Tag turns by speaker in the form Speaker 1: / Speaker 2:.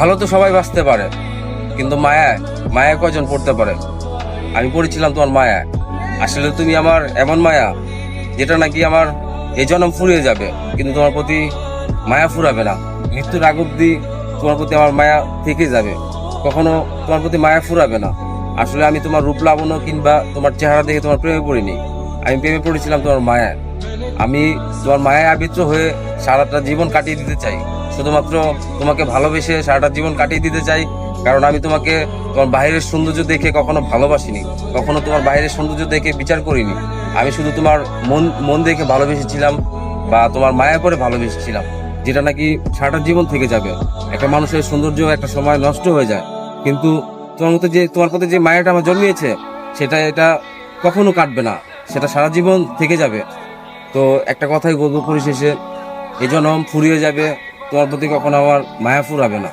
Speaker 1: ভালো তো সবাই বাঁচতে পারে, কিন্তু মায়া কয়জন পড়তে পারে? আমি পড়েছিলাম তোমার মায়া। আসলে তুমি আমার এমন মায়া যেটা নাকি আমার এই জন্ম ফুরিয়ে যাবে, কিন্তু তোমার প্রতি মায়া ফুরাবে না। মৃত্যুর আগ অব্দি তোমার প্রতি আমার মায়া থেকে যাবে, কখনো তোমার প্রতি মায়া ফুরাবে না। আসলে আমি তোমার রূপ লাবণ্য কিংবা তোমার চেহারা দেখে তোমার প্রেমে পড়িনি, আমি প্রেমে পড়েছিলাম তোমার মায়া। আমি তোমার মায়ায় আবিত্র হয়ে সারাটা জীবন কাটিয়ে দিতে চাই, শুধুমাত্র তোমাকে ভালোবেসে সারাটা জীবন কাটিয়ে দিতে চাই। কারণ আমি তোমাকে তোমার বাইরের সৌন্দর্য দেখে কখনো ভালোবাসিনি, কখনো তোমার বাইরের সৌন্দর্য দেখে বিচার করিনি। আমি শুধু তোমার মন মন দেখে ভালোবেসেছিলাম, বা তোমার মায়া করে ভালোবেসেছিলাম, যেটা নাকি সারাটা জীবন থেকে যাবে। একটা মানুষের সৌন্দর্য একটা সময় নষ্ট হয়ে যায়, কিন্তু তোমার প্রতি যে মায়াটা আমার জন্মিয়েছে এটা কখনো কাটবে না, সেটা সারা জীবন থেকে যাবে। তো একটা কথাই বলবো পরিশেষে, এই জনম ফুরিয়ে যাবে, তোমার প্রতি কখনো আমার মায়া ফুরাবে না।